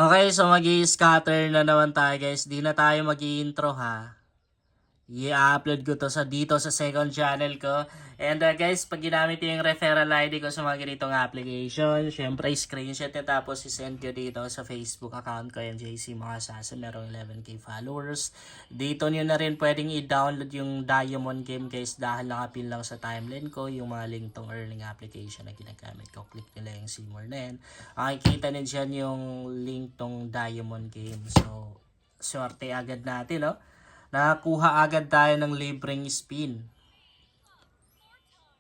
Okay, so magi-scatter na naman tayo guys. Di na tayo magi-intro ha. I-upload ko to dito sa second channel ko. And guys, pag ginamit yung referral ID ko sa mga ganitong application, syempre screenshot nyo tapos i-send ko dito sa Facebook account ko, MJC Makasasa, merong 11k followers. Dito nyo na rin pwedeng i-download yung Diamond Game guys dahil nakapin lang sa timeline ko yung mga link tong earning application na ginagamit ko. Click nyo lang yung Seymour na yan. Makikita nyo dyan yung link tong Diamond Game. So, swerte agad natin, no? Nakakuha agad tayo ng libreng spin.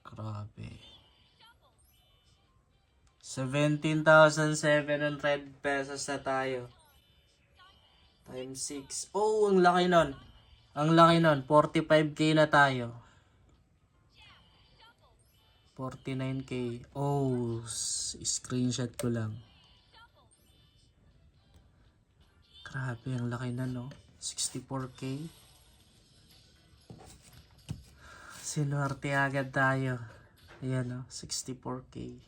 Grabe. 17,700 pesos na tayo. Times 6. Oh, ang laki nun. Ang laki nun. 45k na tayo. 49k. Oh, screenshot ko lang. Grabe, ang laki na no. 64k. Sinuwerte agad tayo. Ayan no, 64k.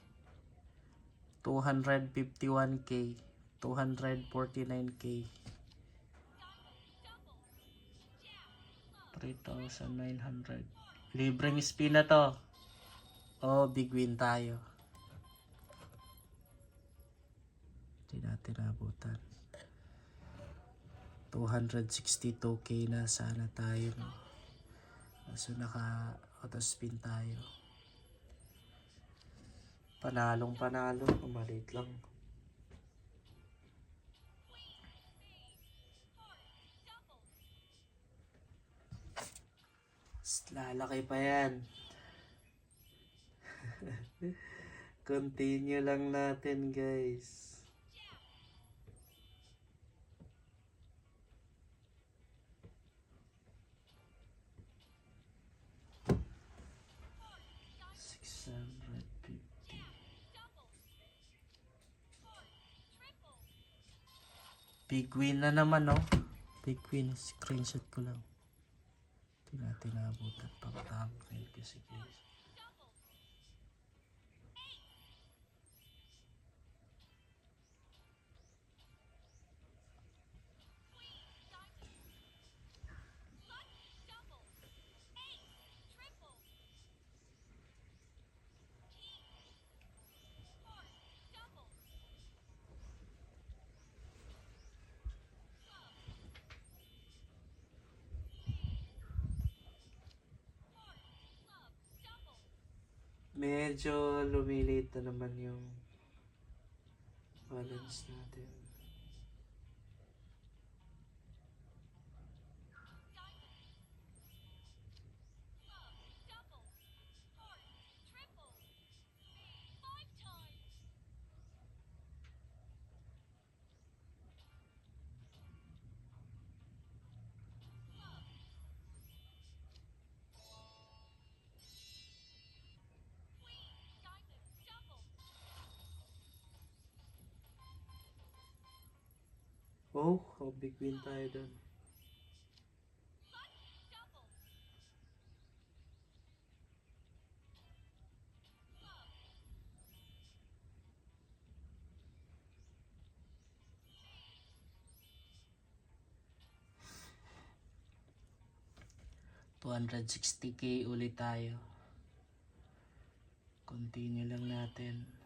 251k. 249k. 3,900. Libreng spin na to. Oh, big win tayo. Hindi natin nabutan. 262k na sana tayo. So naka-auto spin tayo. Panalong panalo. Umalit lang. Lalaki pa yan. Continue lang natin guys. Big win na naman, no? Big win. Screenshot ko lang. Hindi natin naabutan. Pag-upgrade kasi guys. Medyo lumiliit na naman yung balance natin. Oh, big win tayo doon. $260k ulit tayo. Continue lang natin.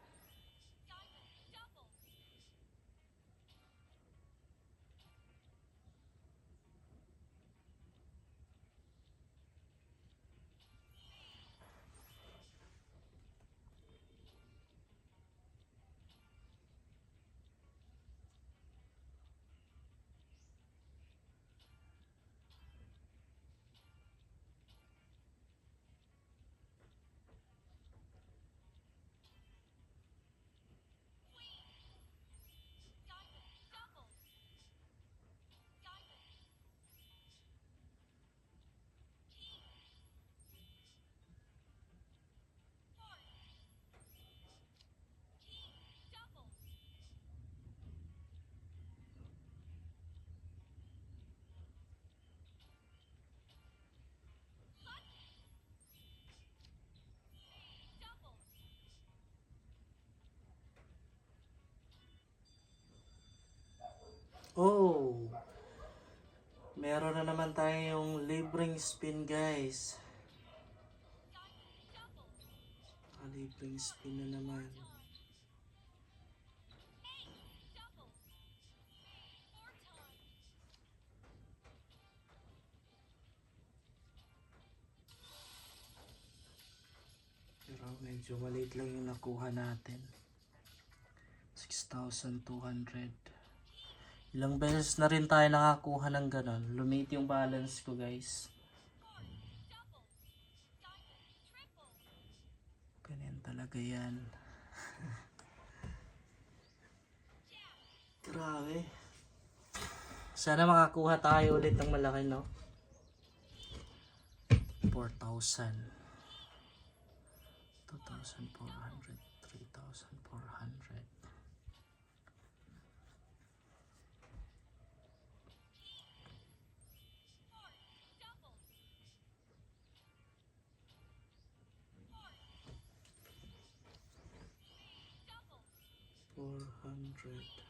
Meron na naman tayong libreng spin guys. Libreng spin na naman. Pero medyo maliit lang yung nakuha natin. 6,200. Ilang beses na rin tayo nakakuha ng ganon. Lumiit yung balance ko guys. Ganyan talaga yan. Grabe. Sana makakuha tayo ulit ng malaki, no? 4,000. 2,400. 3,400. 400.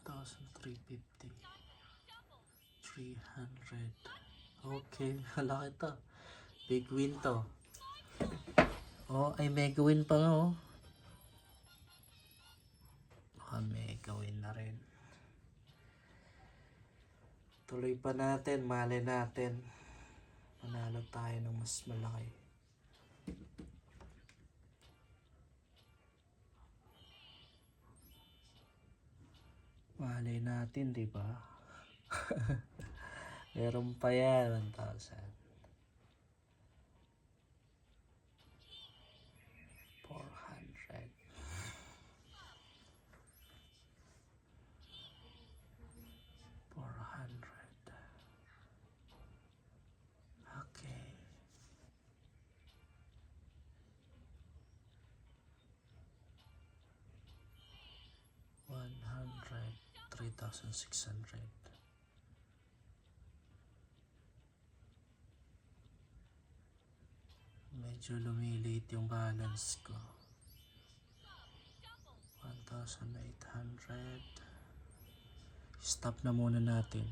$1,350. 300. Okay, malaki to. Big win to. Oh, ay mega win pa nga oh. Mega win na rin. Tuloy pa natin, mali natin. Manalo tayo ng mas malaki. Mali natin, di ba? Meron pa yan, 1,000. 400. 400. Okay. 100. 3,600. Medyo lumiliit yung balance ko. 1,800. Stop na muna natin.